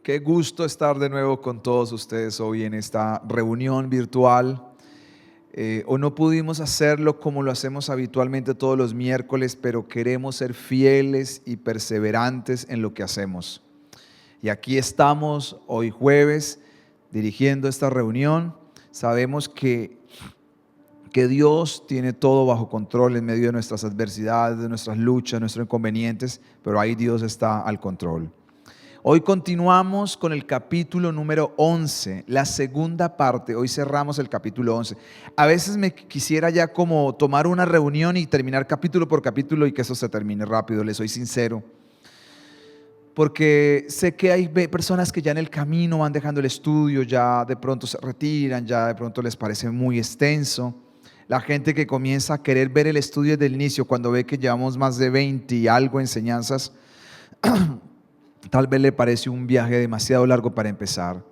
Qué gusto estar de nuevo con todos ustedes hoy en esta reunión virtual. Hoy no pudimos hacerlo como lo hacemos habitualmente todos los miércoles, pero queremos ser fieles y perseverantes en lo que hacemos. Y aquí estamos hoy jueves dirigiendo esta reunión. Sabemos que Dios tiene todo bajo control en medio de nuestras adversidades, de nuestras luchas, de nuestros inconvenientes, pero ahí Dios está al control. Hoy continuamos con el capítulo número 11, la segunda parte. Hoy cerramos el capítulo 11. A veces me quisiera ya como tomar una reunión y terminar capítulo por capítulo y que eso se termine rápido, les soy sincero. Porque sé que hay personas que ya en el camino van dejando el estudio, ya de pronto se retiran, ya de pronto les parece muy extenso. La gente que comienza a querer ver el estudio desde el inicio, cuando ve que llevamos más de 20 y algo enseñanzas, tal vez le parece un viaje demasiado largo para empezar.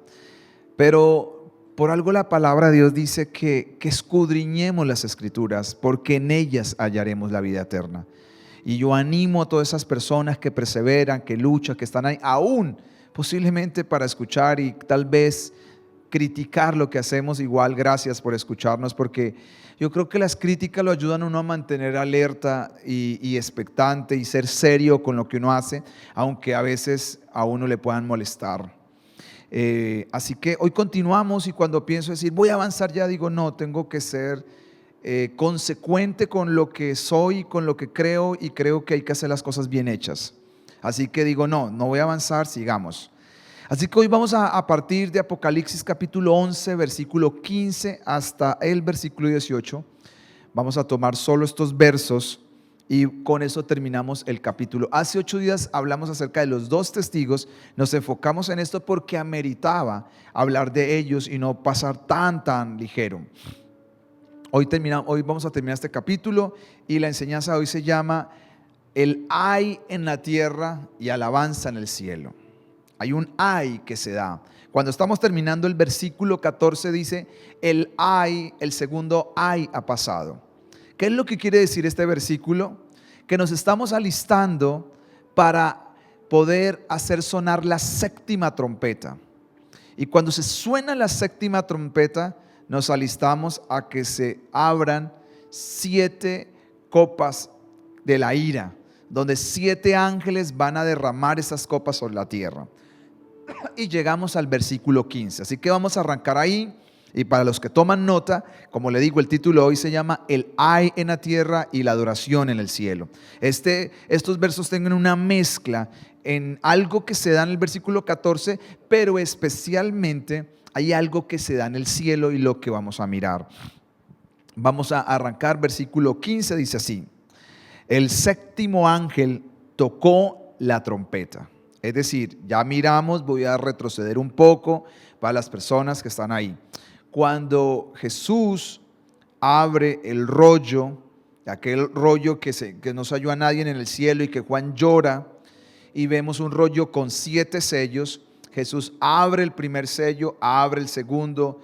Pero por algo la palabra de Dios dice que escudriñemos las Escrituras, porque en ellas hallaremos la vida eterna. Y yo animo a todas esas personas que perseveran, que luchan, que están ahí, aún posiblemente para escuchar y tal vez criticar lo que hacemos. Igual, gracias por escucharnos, porque yo creo que las críticas lo ayudan a uno a mantener alerta y expectante y ser serio con lo que uno hace, aunque a veces a uno le puedan molestar. Así que hoy continuamos, y cuando pienso decir voy a avanzar ya, digo no, tengo que ser consecuente con lo que soy, con lo que creo, y creo que hay que hacer las cosas bien hechas. Así que digo no voy a avanzar, sigamos. Así que hoy vamos a partir de Apocalipsis capítulo 11, versículo 15 hasta el versículo 18. Vamos a tomar solo estos versos y con eso terminamos el capítulo. Hace 8 días hablamos acerca de los 2 testigos, nos enfocamos en esto porque ameritaba hablar de ellos y no pasar tan ligero. Hoy vamos a terminar este capítulo y la enseñanza de hoy se llama El ay en la tierra y alabanza en el cielo. Hay un ay que se da. Cuando estamos terminando el versículo 14 dice, el ay, el segundo ay ha pasado. ¿Qué es lo que quiere decir este versículo? Que nos estamos alistando para poder hacer sonar la séptima trompeta. Y cuando se suena la séptima trompeta, nos alistamos a que se abran 7 copas de la ira, donde 7 ángeles van a derramar esas copas sobre la tierra. Y llegamos al versículo 15, así que vamos a arrancar ahí. Y para los que toman nota, como le digo, el título hoy se llama El ay en la tierra y la adoración en el cielo. Estos versos tienen una mezcla en algo que se da en el versículo 14, pero especialmente hay algo que se da en el cielo y lo que vamos a mirar. Vamos a arrancar versículo 15, dice así: el séptimo ángel tocó la trompeta. Es decir, ya miramos, voy a retroceder un poco para las personas que están ahí. Cuando Jesús abre el rollo, aquel rollo que no se halló a nadie en el cielo y que Juan llora, y vemos un rollo con 7 sellos, Jesús abre el primer sello, abre el segundo,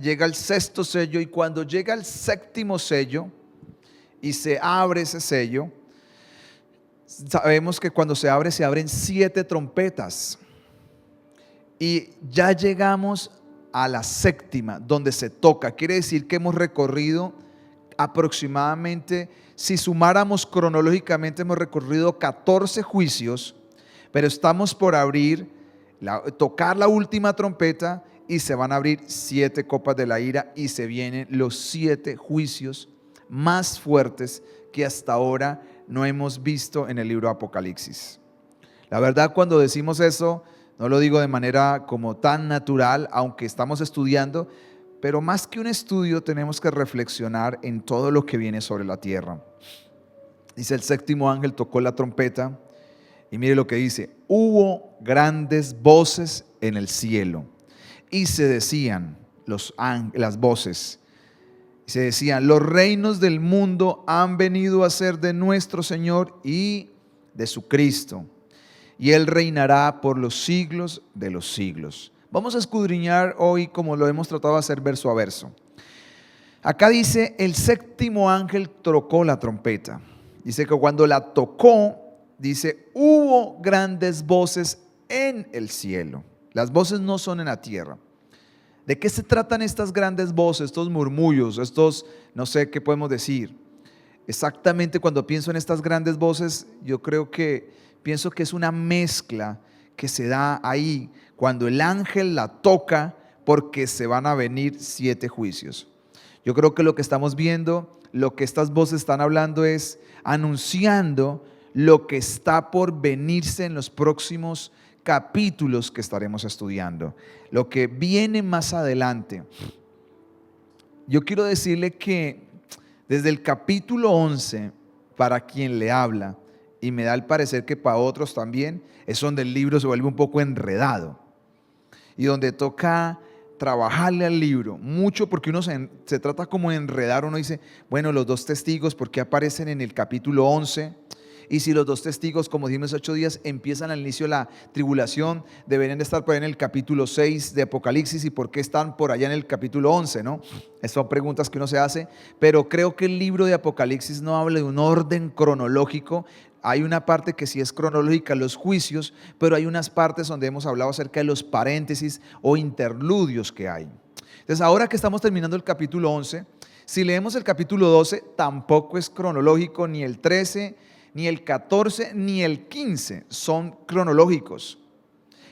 llega el 6º sello, y cuando llega el 7º sello y se abre ese sello, sabemos que cuando se abren 7 trompetas, y ya llegamos a la 7ª, donde se toca. Quiere decir que hemos recorrido aproximadamente, si sumáramos cronológicamente, hemos recorrido 14 juicios, pero estamos por tocar la última trompeta, y se van a abrir 7 copas de la ira, y se vienen los 7 juicios más fuertes que hasta ahora no hemos visto en el libro de Apocalipsis. La verdad, cuando decimos eso, no lo digo de manera como tan natural, aunque estamos estudiando, pero más que un estudio tenemos que reflexionar en todo lo que viene sobre la tierra. Dice: el 7º ángel tocó la trompeta, y mire lo que dice: hubo grandes voces en el cielo, y se decían las voces, se decían: los reinos del mundo han venido a ser de nuestro Señor y de su Cristo, y Él reinará por los siglos de los siglos. Vamos a escudriñar hoy, como lo hemos tratado de hacer verso a verso. Acá dice: el 7º ángel tocó la trompeta. Dice que cuando la tocó, dice, hubo grandes voces en el cielo. Las voces no son en la tierra. ¿De qué se tratan estas grandes voces, estos murmullos, estos, no sé qué podemos decir? Exactamente, cuando pienso en estas grandes voces, yo pienso que es una mezcla que se da ahí cuando el ángel la toca, porque se van a venir 7 juicios. Yo creo que lo que estamos viendo, lo que estas voces están hablando es anunciando lo que está por venirse en los próximos capítulos que estaremos estudiando, lo que viene más adelante. Yo quiero decirle que desde el capítulo 11, para quien le habla, y me da el parecer que para otros también, es donde el libro se vuelve un poco enredado y donde toca trabajarle al libro mucho, porque uno se trata como de enredar. Uno dice, bueno, los 2 testigos, ¿por qué aparecen en el capítulo 11? Y si los 2 testigos, como dijimos, 8 días, empiezan al inicio de la tribulación, deberían de estar por ahí en el capítulo 6 de Apocalipsis, y por qué están por allá en el capítulo 11, ¿no? Esas son preguntas que uno se hace, pero creo que el libro de Apocalipsis no habla de un orden cronológico. Hay una parte que sí es cronológica, los juicios, pero hay unas partes donde hemos hablado acerca de los paréntesis o interludios que hay. Entonces, ahora que estamos terminando el capítulo 11, si leemos el capítulo 12, tampoco es cronológico, ni el 13, ni el 14, ni el 15 son cronológicos.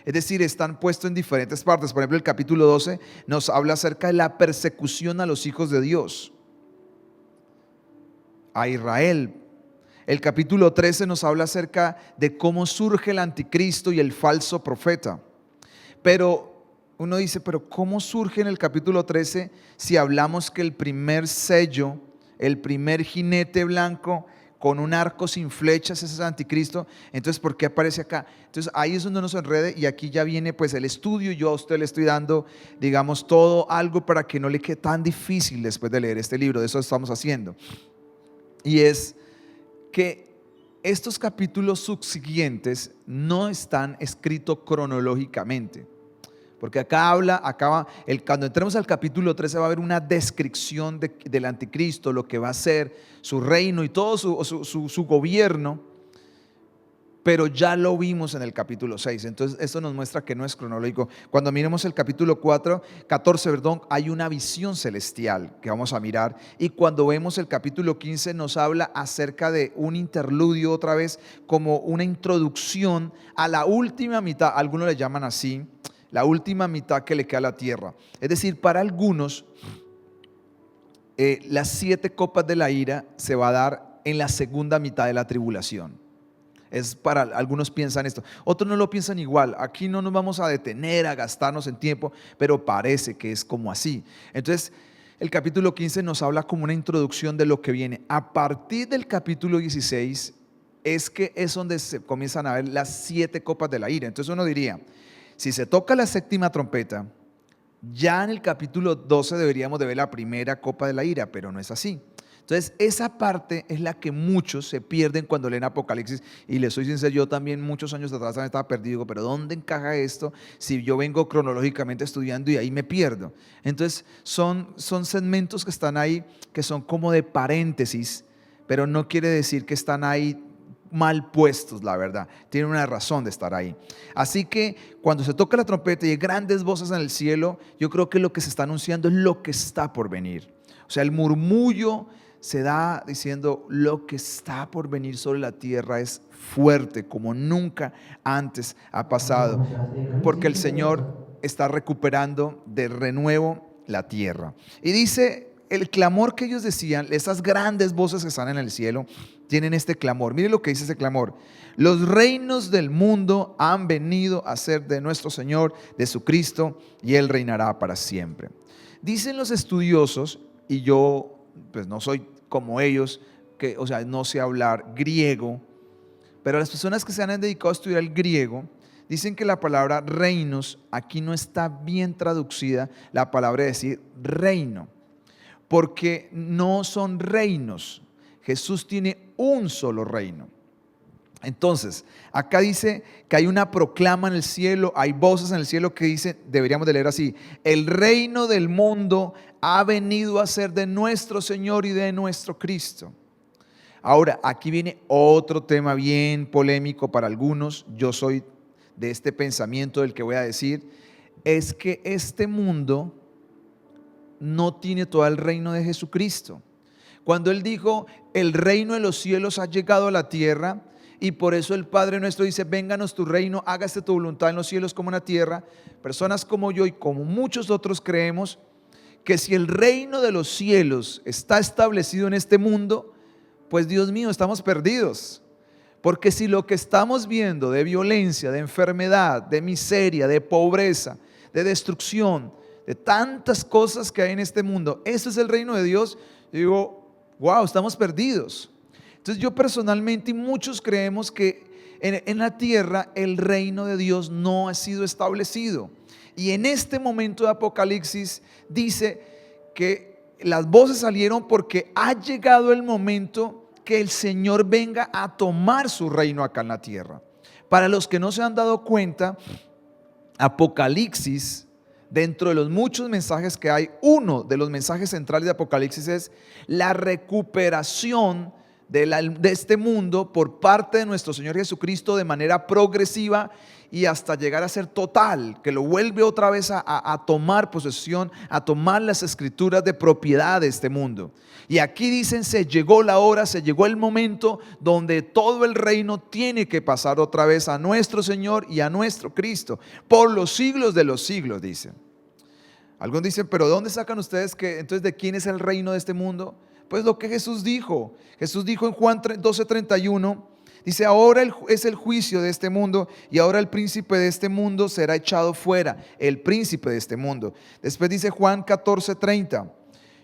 Es decir, están puestos en diferentes partes. Por ejemplo, el capítulo 12 nos habla acerca de la persecución a los hijos de Dios, a Israel. El capítulo 13 nos habla acerca de cómo surge el anticristo y el falso profeta. Pero uno dice, pero ¿cómo surge en el capítulo 13 si hablamos que el primer sello, el primer jinete blanco con un arco sin flechas, ese es el anticristo? Entonces, ¿por qué aparece acá? Entonces, ahí es donde uno se enrede, y aquí ya viene pues el estudio. Yo a usted le estoy dando, digamos, todo algo para que no le quede tan difícil después de leer este libro. De eso estamos haciendo. Y es que estos capítulos subsiguientes no están escritos cronológicamente, porque cuando entremos al capítulo 13 va a haber una descripción del anticristo, lo que va a ser su reino y todo su gobierno, pero ya lo vimos en el capítulo 6. Entonces esto nos muestra que no es cronológico. Cuando miremos el capítulo 14, hay una visión celestial que vamos a mirar, y cuando vemos el capítulo 15 nos habla acerca de un interludio, otra vez como una introducción a la última mitad. Algunos le llaman así, la última mitad que le queda a la tierra. Es decir, para algunos las 7 copas de la ira se va a dar en la segunda mitad de la tribulación. Es para algunos piensan esto, otros no lo piensan igual. Aquí no nos vamos a detener a gastarnos en tiempo, pero parece que es como así. Entonces el capítulo 15 nos habla como una introducción de lo que viene. A partir del capítulo 16 es donde se comienzan a ver las 7 copas de la ira. Entonces uno diría, si se toca la séptima trompeta, ya en el capítulo 12 deberíamos de ver la primera copa de la ira, pero no es así. Entonces esa parte es la que muchos se pierden cuando leen Apocalipsis, y les soy sincero, yo también muchos años atrás también estaba perdido. Pero ¿dónde encaja esto si yo vengo cronológicamente estudiando y ahí me pierdo? Entonces son segmentos que están ahí, que son como de paréntesis, pero no quiere decir que están ahí mal puestos, la verdad, tienen una razón de estar ahí. Así que cuando se toca la trompeta y hay grandes voces en el cielo, yo creo que lo que se está anunciando es lo que está por venir. O sea, el murmullo se da diciendo lo que está por venir sobre la tierra es fuerte como nunca antes ha pasado, porque el Señor está recuperando de renuevo la tierra. Y dice, el clamor que ellos decían, esas grandes voces que están en el cielo, tienen este clamor. Mire lo que dice ese clamor: los reinos del mundo han venido a ser de nuestro Señor, de su Cristo, y Él reinará para siempre. Dicen los estudiosos, y yo pues no soy como ellos, o sea, no sé hablar griego, pero las personas que se han dedicado a estudiar el griego dicen que la palabra reinos aquí no está bien traducida, la palabra decir reino, porque no son reinos. Jesús tiene un solo reino. Entonces, acá dice que hay una proclama en el cielo, hay voces en el cielo que dicen, deberíamos de leer así: el reino del mundo ha venido a ser de nuestro Señor y de nuestro Cristo. Ahora, aquí viene otro tema bien polémico para algunos. Yo soy de este pensamiento del que voy a decir, es que este mundo no tiene todo el reino de Jesucristo. Cuando Él dijo, el reino de los cielos ha llegado a la tierra, y por eso el Padre nuestro dice, vénganos tu reino, hágase tu voluntad en los cielos como en la tierra. Personas como yo y como muchos otros creemos que si el reino de los cielos está establecido en este mundo, pues Dios mío, estamos perdidos. Porque si lo que estamos viendo de violencia, de enfermedad, de miseria, de pobreza, de destrucción, de tantas cosas que hay en este mundo, eso es el reino de Dios, yo digo, wow, estamos perdidos. Entonces yo personalmente y muchos creemos que en la tierra el reino de Dios no ha sido establecido. Y en este momento de Apocalipsis dice que las voces salieron porque ha llegado el momento que el Señor venga a tomar su reino acá en la tierra. Para los que no se han dado cuenta, Apocalipsis, dentro de los muchos mensajes que hay, uno de los mensajes centrales de Apocalipsis es la recuperación de este mundo por parte de nuestro Señor Jesucristo de manera progresiva y hasta llegar a ser total, que lo vuelve otra vez a tomar posesión, a tomar las escrituras de propiedad de este mundo. Y aquí dicen, se llegó la hora, se llegó el momento donde todo el reino tiene que pasar otra vez a nuestro Señor y a nuestro Cristo, por los siglos de los siglos, dicen. Algunos dicen, pero ¿de dónde sacan ustedes que entonces de quién es el reino de este mundo? Pues lo que Jesús dijo. Jesús dijo en Juan 12:31, dice, ahora es el juicio de este mundo y ahora el príncipe de este mundo será echado fuera, el príncipe de este mundo. Después dice Juan 14:30,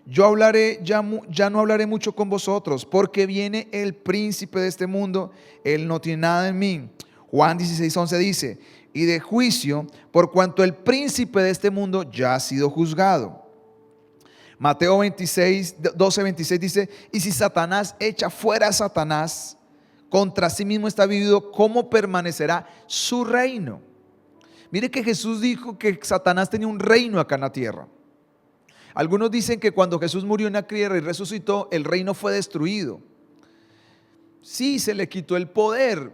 yo hablaré, ya no hablaré mucho con vosotros, porque viene el príncipe de este mundo, él no tiene nada en mí. Juan 16:11 dice, y de juicio, por cuanto el príncipe de este mundo ya ha sido juzgado. Mateo 12:26 dice, y si Satanás echa fuera a Satanás, contra sí mismo está vivido, ¿cómo permanecerá su reino? Mire que Jesús dijo que Satanás tenía un reino acá en la tierra. Algunos dicen que cuando Jesús murió en la tierra y resucitó, el reino fue destruido. Sí, se le quitó el poder,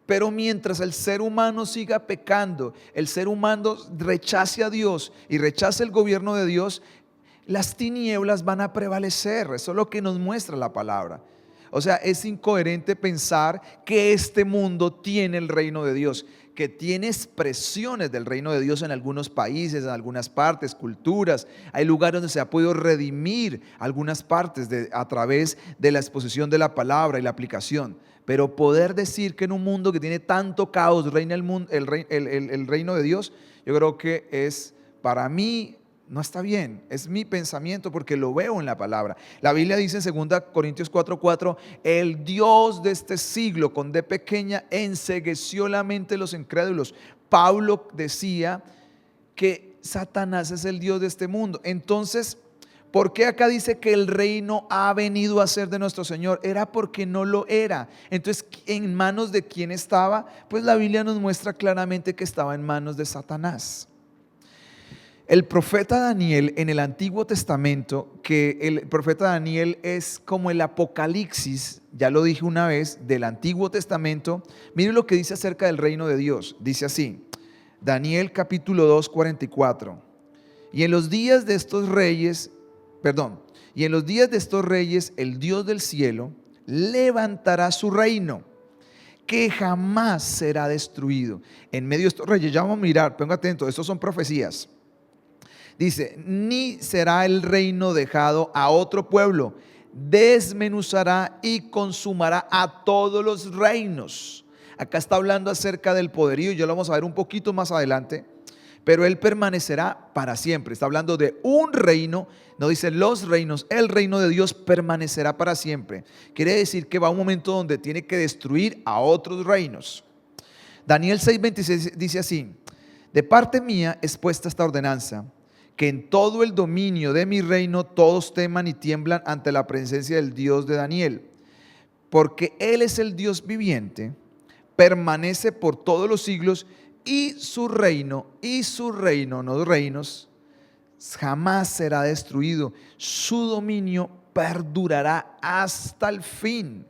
pero mientras el ser humano siga pecando, el ser humano rechace a Dios y rechace el gobierno de Dios, las tinieblas van a prevalecer. Eso es lo que nos muestra la palabra. O sea, es incoherente pensar que este mundo tiene el reino de Dios, que tiene expresiones del reino de Dios en algunos países, en algunas partes, culturas. Hay lugares donde se ha podido redimir algunas partes a través de la exposición de la palabra y la aplicación. Pero poder decir que en un mundo que tiene tanto caos reina el reino de Dios, yo creo que es, para mí, no está bien. Es mi pensamiento porque lo veo en la palabra. La Biblia dice en 2 Corintios 4:4, el Dios de este siglo con D pequeña encegueció la mente de los incrédulos. Pablo decía que Satanás es el Dios de este mundo. Entonces, ¿por qué acá dice que el reino ha venido a ser de nuestro Señor? Era porque no lo era. Entonces, ¿en manos de quién estaba? Pues la Biblia nos muestra claramente que estaba en manos de Satanás. El profeta Daniel en el Antiguo Testamento, que el profeta Daniel es como el Apocalipsis, ya lo dije una vez, del Antiguo Testamento. Mire lo que dice acerca del reino de Dios. Dice así, Daniel capítulo 2:44. Y en los días de estos reyes, el Dios del cielo levantará su reino, que jamás será destruido. En medio de estos reyes, ya vamos a mirar, ponga atento, estos son profecías. Dice, ni será el reino dejado a otro pueblo, desmenuzará y consumará a todos los reinos. Acá está hablando acerca del poderío, ya lo vamos a ver un poquito más adelante, pero él permanecerá para siempre. Está hablando de un reino, no dice los reinos, el reino de Dios permanecerá para siempre. Quiere decir que va a un momento donde tiene que destruir a otros reinos. Daniel 6:26 dice así, de parte mía es puesta esta ordenanza, que en todo el dominio de mi reino todos teman y tiemblan ante la presencia del Dios de Daniel, porque Él es el Dios viviente, permanece por todos los siglos y su reino, no los reinos, jamás será destruido, su dominio perdurará hasta el fin.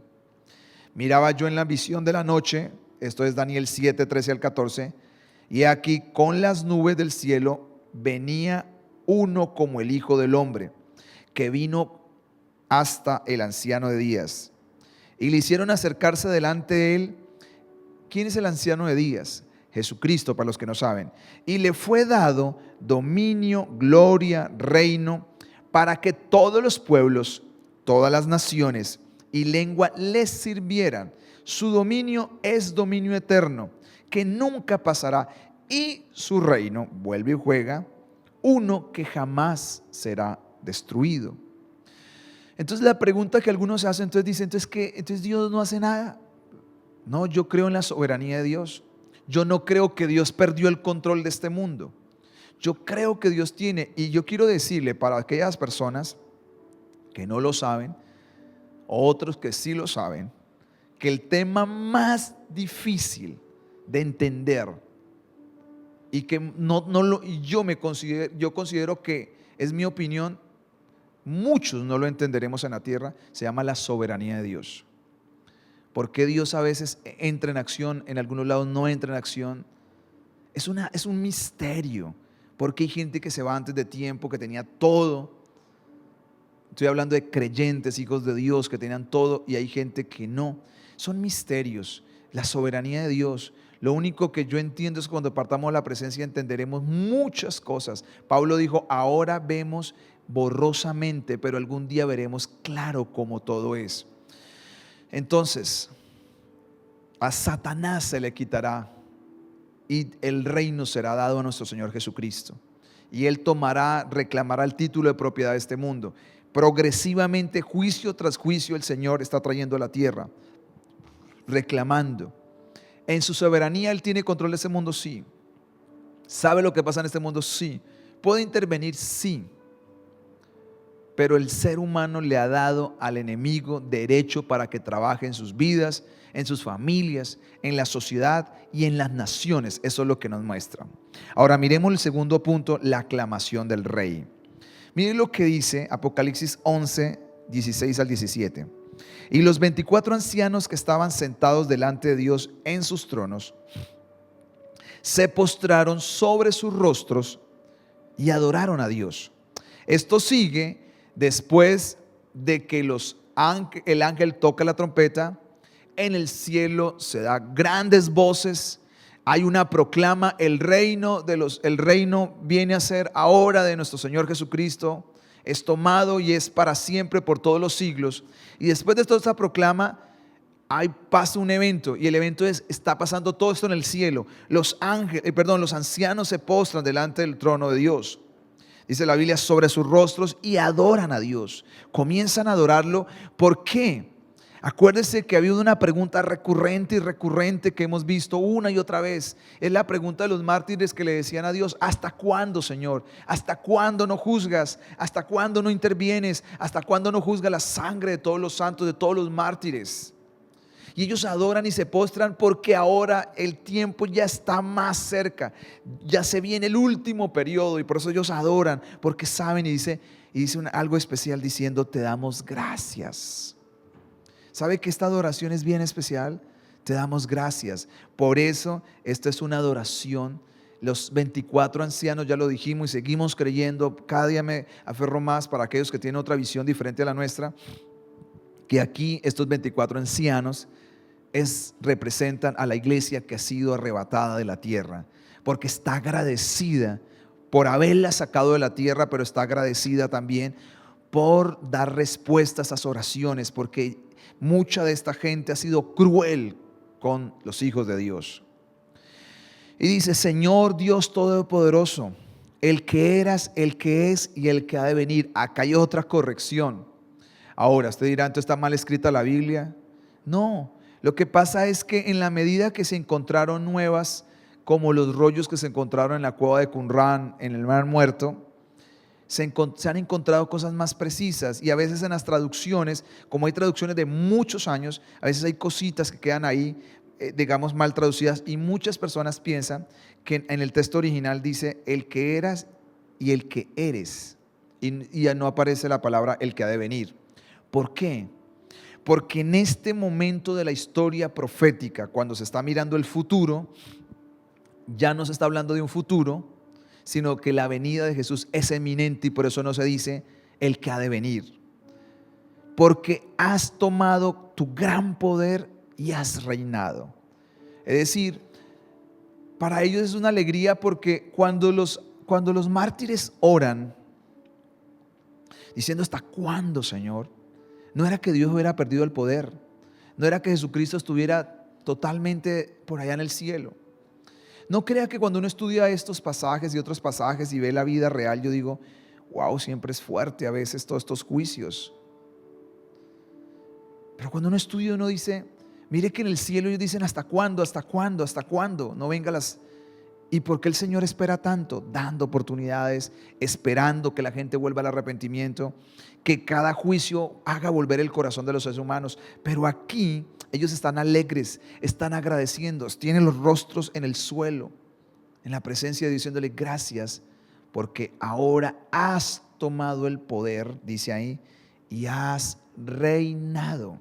Miraba yo en la visión de la noche, esto es Daniel 7, 13 al 14, y aquí con las nubes del cielo venía uno como el Hijo del Hombre, que vino hasta el anciano de días, y le hicieron acercarse delante de él. ¿Quién es el anciano de días? Jesucristo, para los que no saben. Y le fue dado dominio, gloria, reino, para que todos los pueblos, todas las naciones y lengua les sirvieran. Su dominio es dominio eterno, que nunca pasará, y su reino, vuelve y juega, uno que jamás será destruido. Entonces la pregunta que algunos hacen, entonces dicen, entonces Dios no hace nada. No, yo creo en la soberanía de Dios. Yo no creo que Dios perdió el control de este mundo. Yo creo que Dios tiene, y yo quiero decirle para aquellas personas que no lo saben, otros que sí lo saben, que el tema más difícil de entender y que yo considero que es mi opinión, muchos no lo entenderemos en la tierra, se llama la soberanía de Dios. ¿Por qué Dios a veces entra en acción, en algunos lados no entra en acción? Es un misterio. Porque hay gente que se va antes de tiempo, que tenía todo. Estoy hablando de creyentes, hijos de Dios, que tenían todo, y hay gente que no. Son misterios. La soberanía de Dios. Lo único que yo entiendo es que cuando partamos de la presencia entenderemos muchas cosas. Pablo dijo, ahora vemos borrosamente, pero algún día veremos claro cómo todo es. Entonces, a Satanás se le quitará y el reino será dado a nuestro Señor Jesucristo. Y Él reclamará el título de propiedad de este mundo. Progresivamente, juicio tras juicio, el Señor está trayendo a la tierra, reclamando. En su soberanía Él tiene control de este mundo, sí. ¿Sabe lo que pasa en este mundo? Sí. ¿Puede intervenir? Sí. Pero el ser humano le ha dado al enemigo derecho para que trabaje en sus vidas, en sus familias, en la sociedad y en las naciones. Eso es lo que nos muestra. Ahora miremos el segundo punto, la aclamación del rey. Miren lo que dice Apocalipsis 11, 16 al 17. Y los 24 ancianos que estaban sentados delante de Dios en sus tronos, se postraron sobre sus rostros y adoraron a Dios. Esto sigue después de que el ángel toca la trompeta. En el cielo se da grandes voces, hay una proclama, el reino viene a ser ahora de nuestro Señor Jesucristo, es tomado y es para siempre por todos los siglos. Y después de toda esta proclama pasa un evento, y el evento está pasando todo esto en el cielo. Los ancianos se postran delante del trono de Dios. Dice la Biblia, sobre sus rostros, y adoran a Dios. Comienzan a adorarlo. ¿Por qué? Acuérdese que ha habido una pregunta recurrente y recurrente que hemos visto una y otra vez. Es la pregunta de los mártires que le decían a Dios, ¿hasta cuándo, Señor? ¿Hasta cuándo no juzgas? ¿Hasta cuándo no intervienes? ¿Hasta cuándo no juzgas la sangre de todos los santos, de todos los mártires? Y ellos adoran y se postran porque ahora el tiempo ya está más cerca. Ya se viene el último periodo, y por eso ellos adoran, porque saben, y dice algo especial diciendo, te damos gracias. ¿Sabe que esta adoración es bien especial? Te damos gracias. Por eso esta es una adoración. Los 24 ancianos, ya lo dijimos y seguimos creyendo, cada día me aferro más para aquellos que tienen otra visión diferente a la nuestra, que aquí estos 24 ancianos representan a la iglesia que ha sido arrebatada de la tierra, porque está agradecida por haberla sacado de la tierra, pero está agradecida también por dar respuesta a esas oraciones, porque mucha de esta gente ha sido cruel con los hijos de Dios. Y dice, Señor Dios Todopoderoso, el que eras, el que es y el que ha de venir. Acá hay otra corrección. Ahora, usted dirá, ¿entonces está mal escrita la Biblia? No, lo que pasa es que en la medida que se encontraron nuevas, como los rollos que se encontraron en la cueva de Qumran, en el Mar Muerto, se han encontrado cosas más precisas, y a veces en las traducciones, como hay traducciones de muchos años, a veces hay cositas que quedan ahí, digamos, mal traducidas, y muchas personas piensan que en el texto original dice el que eras y el que eres, y ya no aparece la palabra el que ha de venir. ¿Por qué? Porque en este momento de la historia profética, cuando se está mirando el futuro, ya no se está hablando de un futuro, sino que la venida de Jesús es eminente, y por eso no se dice el que ha de venir. Porque has tomado tu gran poder y has reinado. Es decir, para ellos es una alegría, porque cuando los mártires oran diciendo: ¿hasta cuándo, Señor? No era que Dios hubiera perdido el poder, no era que Jesucristo estuviera totalmente por allá en el cielo. No crea que cuando uno estudia estos pasajes y otros pasajes y ve la vida real, yo digo: wow, siempre es fuerte a veces todos estos juicios. Pero cuando uno estudia, uno dice: mire que en el cielo ellos dicen: ¿hasta cuándo? ¿Hasta cuándo? ¿Hasta cuándo? No venga las... ¿Y por qué el Señor espera tanto? Dando oportunidades, esperando que la gente vuelva al arrepentimiento, que cada juicio haga volver el corazón de los seres humanos. Pero aquí ellos están alegres, están agradeciendo, tienen los rostros en el suelo, en la presencia de Dios, diciéndole: gracias, porque ahora has tomado el poder, dice ahí, y has reinado.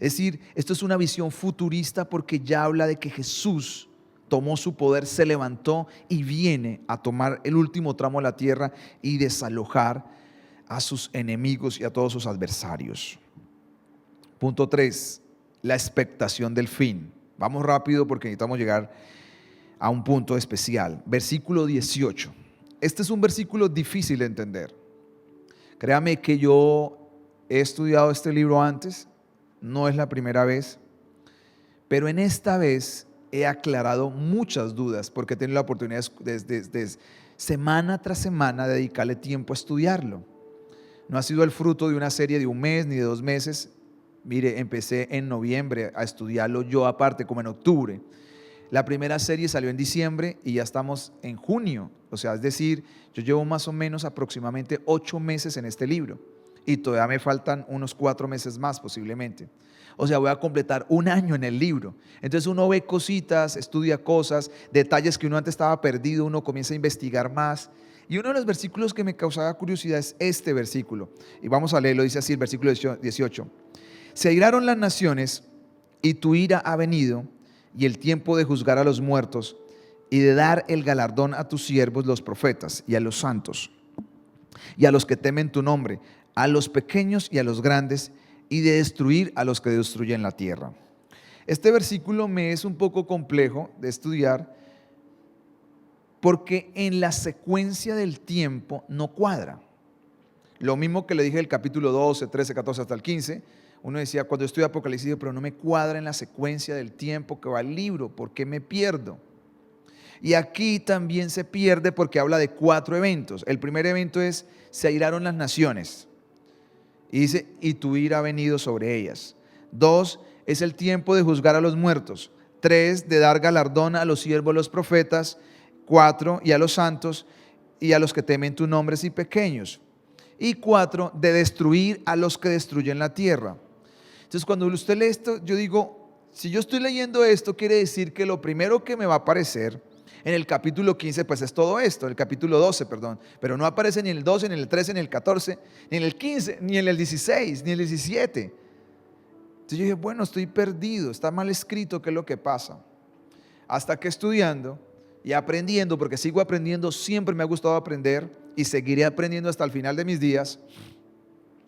Es decir, esto es una visión futurista, porque ya habla de que Jesús tomó su poder, se levantó y viene a tomar el último tramo de la tierra y desalojar a sus enemigos y a todos sus adversarios. Punto 3, la expectación del fin. Vamos rápido porque necesitamos llegar a un punto especial. Versículo 18. Este es un versículo difícil de entender. Créame que yo he estudiado este libro antes, no es la primera vez, pero en esta vez he aclarado muchas dudas, porque he tenido la oportunidad de semana tras semana dedicarle tiempo a estudiarlo. No ha sido el fruto de una serie de un mes ni de 2 meses. Mire, empecé en noviembre a estudiarlo yo aparte, como en octubre. La primera serie salió en diciembre y ya estamos en junio. O sea, es decir, yo llevo más o menos aproximadamente 8 meses en este libro y todavía me faltan unos 4 meses más posiblemente. O sea, voy a completar 1 año en el libro. Entonces uno ve cositas, estudia cosas, detalles que uno antes estaba perdido, uno comienza a investigar más. Y uno de los versículos que me causaba curiosidad es este versículo. Y vamos a leerlo, dice así el versículo 18. Se airaron las naciones y tu ira ha venido, y el tiempo de juzgar a los muertos y de dar el galardón a tus siervos los profetas y a los santos y a los que temen tu nombre, a los pequeños y a los grandes, y de destruir a los que destruyen la tierra. Este versículo me es un poco complejo de estudiar, porque en la secuencia del tiempo no cuadra. Lo mismo que le dije del capítulo 12, 13, 14 hasta el 15. Uno decía, cuando estudio Apocalipsis, pero no me cuadra en la secuencia del tiempo que va el libro, ¿por qué me pierdo? Y aquí también se pierde porque habla de 4 eventos. El primer evento es: se airaron las naciones. Y dice: y tu ira ha venido sobre ellas. 2, es el tiempo de juzgar a los muertos. 3, de dar galardón a los siervos, los profetas. 4, y a los santos y a los que temen tu nombre y pequeños. Y 4, de destruir a los que destruyen la tierra. Entonces, cuando usted lee esto, yo digo, si yo estoy leyendo esto, quiere decir que lo primero que me va a aparecer en el capítulo 15, pues es todo esto, el capítulo 12, perdón, pero no aparece ni en el 12, ni en el 13, ni en el 14, ni en el 15, ni en el 16, ni en el 17. Entonces yo dije, bueno, estoy perdido, está mal escrito, ¿qué es lo que pasa? Hasta que estudiando y aprendiendo, porque sigo aprendiendo, siempre me ha gustado aprender y seguiré aprendiendo hasta el final de mis días,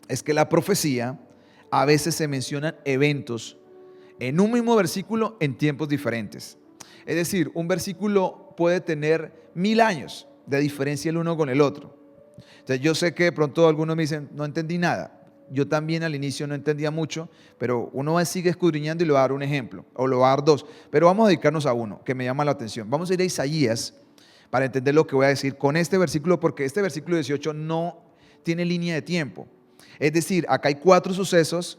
es que la profecía, a veces se mencionan eventos en un mismo versículo en tiempos diferentes. Es decir, un versículo puede tener 1000 años de diferencia el uno con el otro. Entonces yo sé que de pronto algunos me dicen, no entendí nada. Yo también al inicio no entendía mucho, pero uno sigue escudriñando y le va a dar un ejemplo, o le va a dar 2. Pero vamos a dedicarnos a uno que me llama la atención. Vamos a ir a Isaías para entender lo que voy a decir con este versículo, porque este versículo 18 no tiene línea de tiempo. Es decir, acá hay 4 sucesos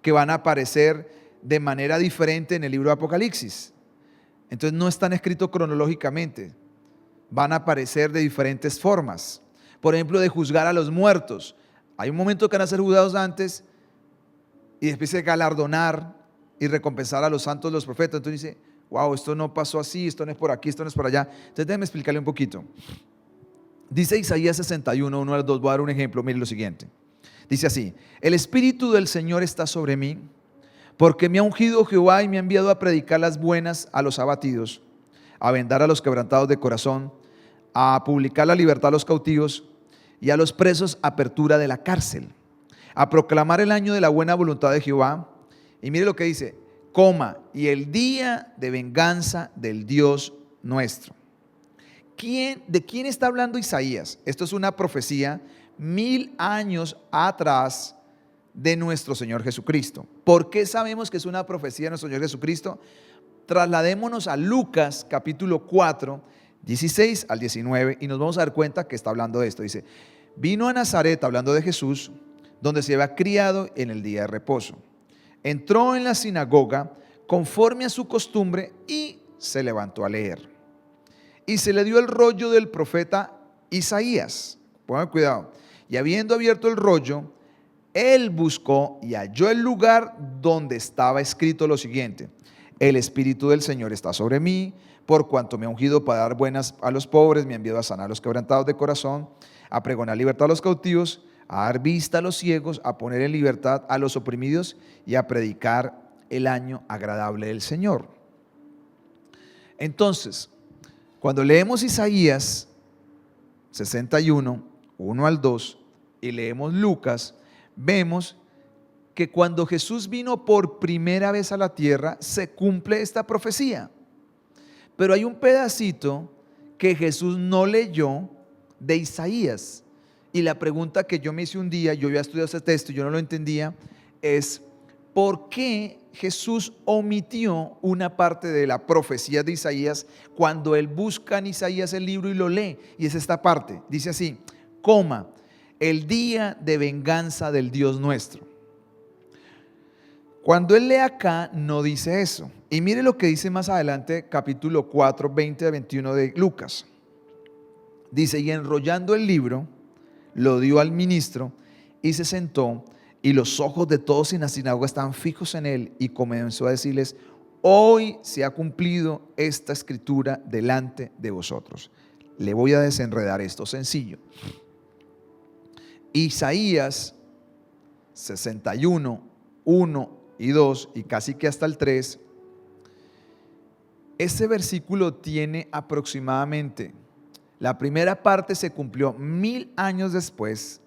que van a aparecer de manera diferente en el libro de Apocalipsis. Entonces no están escritos cronológicamente, van a aparecer de diferentes formas. Por ejemplo, de juzgar a los muertos. Hay un momento que van a ser juzgados antes y después de galardonar y recompensar a los santos, los profetas. Entonces dice, wow, esto no pasó así, esto no es por aquí, esto no es por allá. Entonces déjenme explicarle un poquito. Dice Isaías 61, 1 al 2, voy a dar un ejemplo, mire lo siguiente. Dice así: el Espíritu del Señor está sobre mí, porque me ha ungido Jehová y me ha enviado a predicar las buenas a los abatidos, a vendar a los quebrantados de corazón, a publicar la libertad a los cautivos y a los presos apertura de la cárcel, a proclamar el año de la buena voluntad de Jehová. Y mire lo que dice, y el día de venganza del Dios nuestro. ¿De quién está hablando Isaías? Esto es una profecía 1000 años atrás de nuestro Señor Jesucristo. ¿Por qué sabemos que es una profecía de nuestro Señor Jesucristo? Trasladémonos a Lucas capítulo 4, 16 al 19 y nos vamos a dar cuenta que está hablando de esto. Dice: vino a Nazaret, hablando de Jesús, donde se había criado en el día de reposo. Entró en la sinagoga conforme a su costumbre y se levantó a leer. Y se le dio el rollo del profeta Isaías. Pongan cuidado. Y habiendo abierto el rollo, él buscó y halló el lugar donde estaba escrito lo siguiente: el Espíritu del Señor está sobre mí, por cuanto me ha ungido para dar buenas a los pobres, me ha enviado a sanar a los quebrantados de corazón, a pregonar libertad a los cautivos, a dar vista a los ciegos, a poner en libertad a los oprimidos y a predicar el año agradable del Señor. Entonces, cuando leemos Isaías 61, 1 al 2, y leemos Lucas, vemos que cuando Jesús vino por primera vez a la tierra, se cumple esta profecía. Pero hay un pedacito que Jesús no leyó de Isaías. Y la pregunta que yo me hice un día, yo había estudiado ese texto y yo no lo entendía, es ¿por qué Jesús omitió una parte de la profecía de Isaías cuando él busca en Isaías el libro y lo lee? Y es esta parte, dice así, el día de venganza del Dios nuestro. Cuando él lee acá no dice eso. Y mire lo que dice más adelante, capítulo 4, 20 a 21 de Lucas. Dice: y enrollando el libro, lo dio al ministro y se sentó, y los ojos de todos en la sinagoga estaban fijos en él, y comenzó a decirles: hoy se ha cumplido esta escritura delante de vosotros. Le voy a desenredar esto sencillo. Isaías 61, 1 y 2 y casi que hasta el 3, ese versículo tiene aproximadamente, la primera parte se cumplió 1000 años después,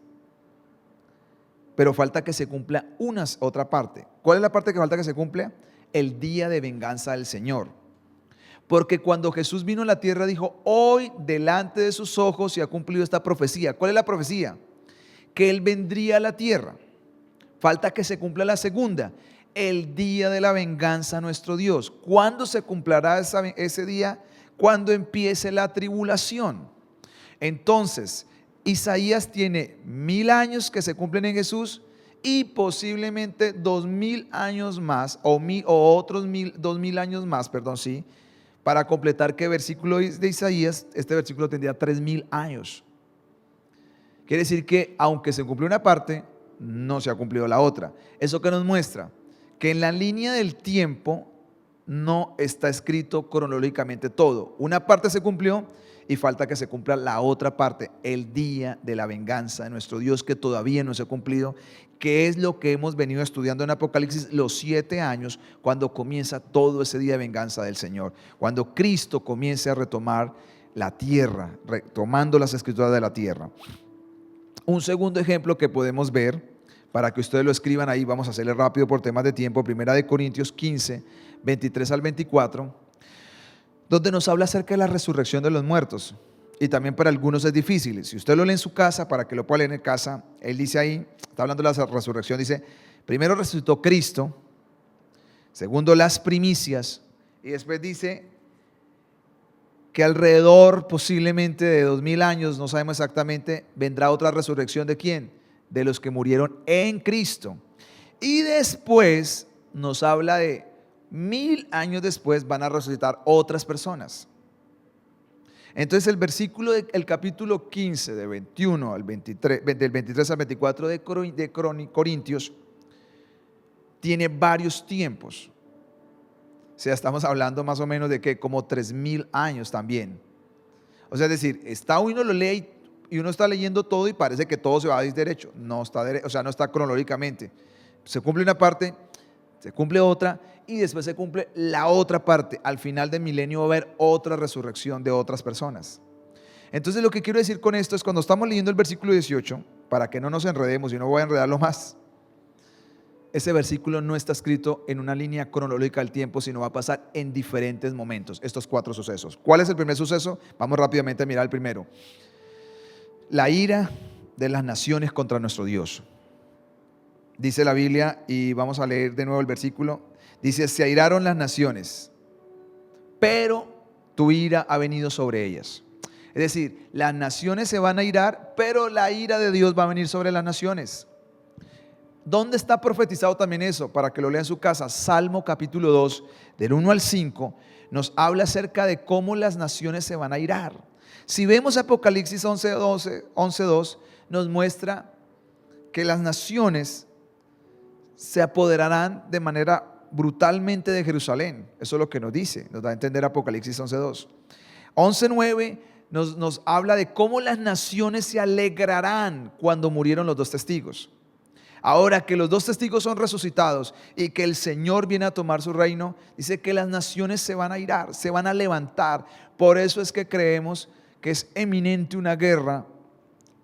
pero falta que se cumpla otra parte. ¿Cuál es la parte que falta que se cumpla? El día de venganza del Señor. Porque cuando Jesús vino a la tierra dijo: hoy delante de sus ojos se ha cumplido esta profecía. ¿Cuál es la profecía? Que Él vendría a la tierra. Falta que se cumpla la segunda, el día de la venganza a nuestro Dios. ¿Cuándo se cumplirá ese día? Cuando empiece la tribulación. Entonces, Isaías tiene 1000 años que se cumplen en Jesús y posiblemente 2000 años más o otros 2000 años más, para completar que versículo de Isaías, este versículo tendría 3000 años. Quiere decir que aunque se cumplió una parte, no se ha cumplido la otra. ¿Eso qué nos muestra? Que en la línea del tiempo no está escrito cronológicamente todo. Una parte se cumplió y falta que se cumpla la otra parte, el día de la venganza de nuestro Dios, que todavía no se ha cumplido, que es lo que hemos venido estudiando en Apocalipsis los 7 años, cuando comienza todo ese día de venganza del Señor, cuando Cristo comience a retomar la tierra, retomando las escrituras de la tierra. Un segundo ejemplo que podemos ver, para que ustedes lo escriban ahí, vamos a hacerle rápido por temas de tiempo, 1 Corintios 15, 23 al 24, donde nos habla acerca de la resurrección de los muertos. Y también para algunos es difícil. Si usted lo lee en su casa, para que lo pueda leer en casa, él dice ahí, está hablando de la resurrección, dice: primero resucitó Cristo, segundo las primicias, y después dice que alrededor posiblemente de 2000 años, no sabemos exactamente, vendrá otra resurrección. ¿De quién? De los que murieron en Cristo. Y después nos habla de 1000 años después van a resucitar otras personas. Entonces el versículo del capítulo 15 de 21 al 23, del 23 al 24 de Corintios tiene varios tiempos. O sea, estamos hablando más o menos de que como 3000 años también. O sea, es decir, está uno lo lee y y uno está leyendo todo y parece que todo se va a ir derecho. No está o sea, no está cronológicamente. Se cumple una parte, se cumple otra y después se cumple la otra parte. Al final del milenio va a haber otra resurrección de otras personas. Entonces lo que quiero decir con esto es cuando estamos leyendo el versículo 18, para que no nos enredemos y no voy a enredarlo más, ese versículo no está escrito en una línea cronológica del tiempo, sino va a pasar en diferentes momentos, estos 4 sucesos. ¿Cuál es el primer suceso? Vamos rápidamente a mirar el primero. La ira de las naciones contra nuestro Dios. Dice la Biblia, y vamos a leer de nuevo el versículo, dice: se airaron las naciones, pero tu ira ha venido sobre ellas. Es decir, las naciones se van a irar, pero la ira de Dios va a venir sobre las naciones. ¿Dónde está profetizado también eso? Para que lo lea en su casa. Salmo capítulo 2, del 1 al 5, nos habla acerca de cómo las naciones se van a irar. Si vemos Apocalipsis 11:2, nos muestra que las naciones se apoderarán de manera brutalmente de Jerusalén. Eso es lo que nos dice, nos da a entender Apocalipsis 11:2. 11:9 nos habla de cómo las naciones se alegrarán cuando murieron los 2 testigos. Ahora que los 2 testigos son resucitados y que el Señor viene a tomar su reino, dice que las naciones se van a irar, se van a levantar. Por eso es que creemos que es eminente una guerra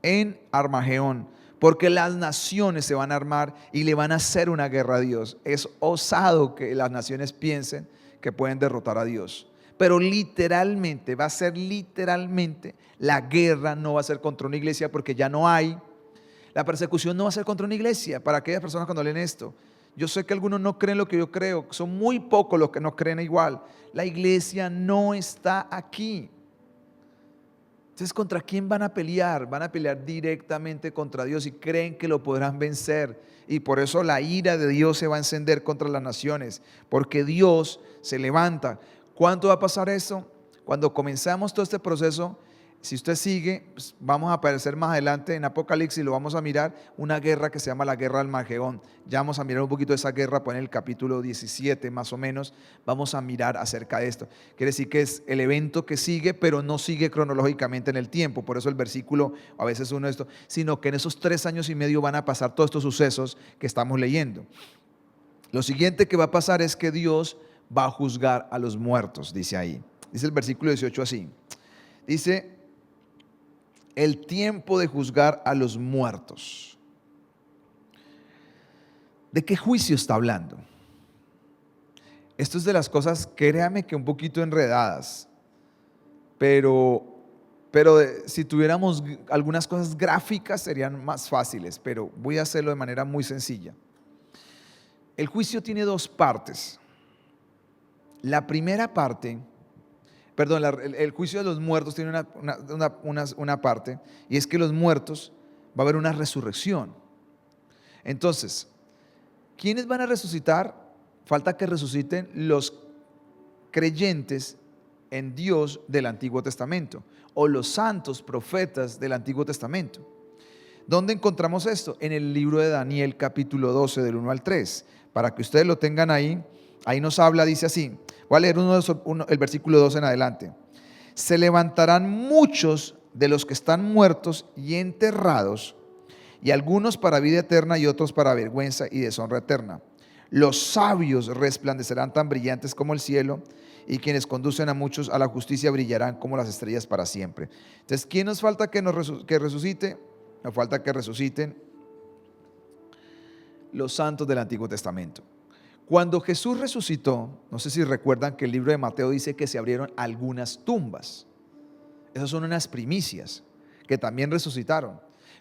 en Armagedón, porque las naciones se van a armar y le van a hacer una guerra a Dios. Es osado que las naciones piensen que pueden derrotar a Dios, pero literalmente, va a ser literalmente, la guerra no va a ser contra una iglesia, porque ya no hay. La persecución no va a ser contra una iglesia. Para aquellas personas cuando leen esto, yo sé que algunos no creen lo que yo creo, son muy pocos los que no creen igual. La iglesia no está aquí. Entonces, ¿contra quién van a pelear? Van a pelear directamente contra Dios y creen que lo podrán vencer. Y por eso la ira de Dios se va a encender contra las naciones, porque Dios se levanta. ¿Cuánto va a pasar eso? Cuando comenzamos todo este proceso, si usted sigue, pues vamos a aparecer más adelante en Apocalipsis, lo vamos a mirar, una guerra que se llama la guerra del Armagedón. Ya vamos a mirar un poquito de esa guerra, pues en el capítulo 17 más o menos, vamos a mirar acerca de esto. Quiere decir que es el evento que sigue, pero no sigue cronológicamente en el tiempo. Por eso el versículo, a veces uno esto, sino que en esos 3 años y medio van a pasar todos estos sucesos que estamos leyendo. Lo siguiente que va a pasar es que Dios va a juzgar a los muertos, dice ahí. Dice el versículo 18 así. Dice: el tiempo de juzgar a los muertos. ¿De qué juicio está hablando? Esto es de las cosas, créame que un poquito enredadas, pero si tuviéramos algunas cosas gráficas serían más fáciles, pero voy a hacerlo de manera muy sencilla. El juicio tiene 2 partes. La primera parte, perdón, el juicio de los muertos tiene una parte, y es que los muertos va a haber una resurrección. Entonces, ¿quiénes van a resucitar? Falta que resuciten los creyentes en Dios del Antiguo Testamento, o los santos profetas del Antiguo Testamento. ¿Dónde encontramos esto? En el libro de Daniel capítulo 12 del 1 al 3. Para que ustedes lo tengan ahí, ahí nos habla, dice así. Voy a leer el versículo 2 en adelante. Se levantarán muchos de los que están muertos y enterrados, y algunos para vida eterna y otros para vergüenza y deshonra eterna. Los sabios resplandecerán tan brillantes como el cielo, y quienes conducen a muchos a la justicia brillarán como las estrellas para siempre. Entonces, ¿quién nos falta que resucite? Nos falta que resuciten los santos del Antiguo Testamento. Cuando Jesús resucitó, no sé si recuerdan que el libro de Mateo dice que se abrieron algunas tumbas. Esas son unas primicias que también resucitaron.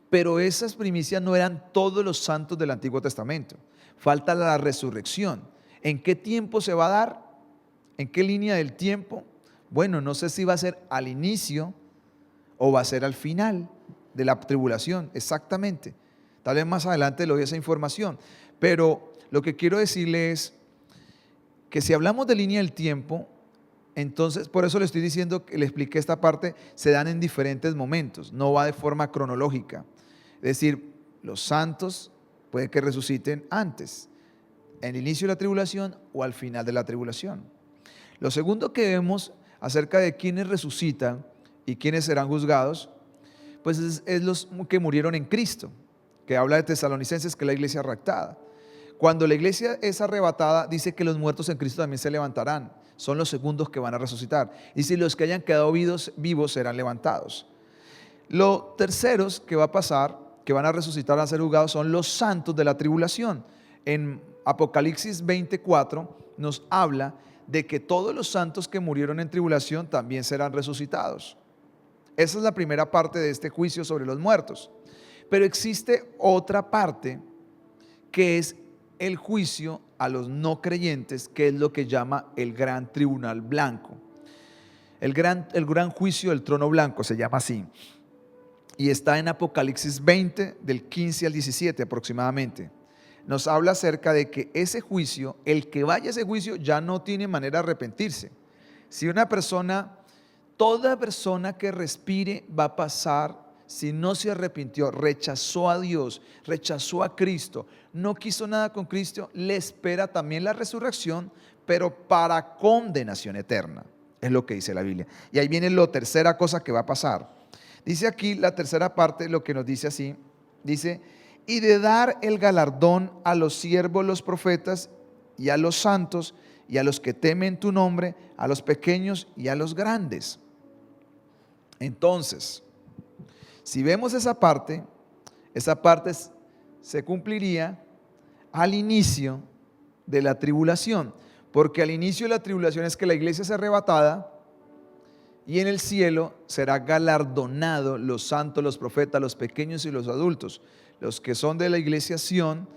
Pero esas primicias no eran todos los santos del Antiguo Testamento. Falta la resurrección. ¿En qué tiempo se va a dar? ¿En qué línea del tiempo? Bueno, no sé si va a ser al inicio o va a ser al final de la tribulación, exactamente. Tal vez más adelante le doy esa información. Pero lo que quiero decirle es que si hablamos de línea del tiempo, entonces, por eso le estoy diciendo, que le expliqué esta parte, se dan en diferentes momentos, no va de forma cronológica. Es decir, los santos puede que resuciten antes, en el inicio de la tribulación o al final de la tribulación. Lo segundo que vemos acerca de quiénes resucitan y quiénes serán juzgados, Pues es los que murieron en Cristo, que habla de Tesalonicenses, que es la iglesia raptada. Cuando la iglesia es arrebatada, dice que los muertos en Cristo también se levantarán. Son los segundos que van a resucitar. Y si los que hayan quedado vivos serán levantados. Los terceros que va a pasar, que van a resucitar, van a ser juzgados, son los santos de la tribulación. En Apocalipsis 24 nos habla de que todos los santos que murieron en tribulación también serán resucitados. Esa es la primera parte de este juicio sobre los muertos. Pero existe otra parte que es el juicio a los no creyentes, que es lo que llama el gran tribunal blanco. El gran juicio del trono blanco se llama así. Y está en Apocalipsis 20, del 15 al 17 aproximadamente. Nos habla acerca de que ese juicio, el que vaya a ese juicio ya no tiene manera de arrepentirse. Si toda persona que respire va a pasar, si no se arrepintió, rechazó a Dios, rechazó a Cristo, no quiso nada con Cristo, le espera también la resurrección, pero para condenación eterna. Es lo que dice la Biblia. Y ahí viene la tercera cosa que va a pasar. Dice aquí la tercera parte, lo que nos dice así, dice: y de dar el galardón a los siervos, los profetas, y a los santos, y a los que temen tu nombre, a los pequeños y a los grandes. Entonces, si vemos esa parte se cumpliría al inicio de la tribulación, porque al inicio de la tribulación es que la iglesia es arrebatada y en el cielo será galardonado los santos, los profetas, los pequeños y los adultos. Los que son de la iglesia Sión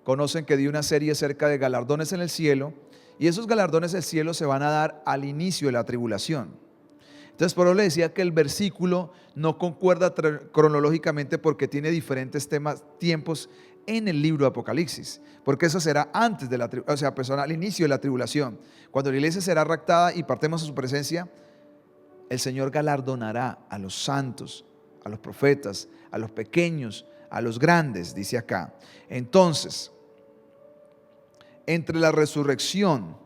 conocen que di una serie acerca de galardones en el cielo, y esos galardones del cielo se van a dar al inicio de la tribulación. Entonces, por eso le decía que el versículo no concuerda cronológicamente, porque tiene diferentes tiempos en el libro de Apocalipsis, porque eso será antes de al inicio de la tribulación. Cuando la iglesia será raptada y partemos a su presencia, el Señor galardonará a los santos, a los profetas, a los pequeños, a los grandes, dice acá. Entonces, entre la resurrección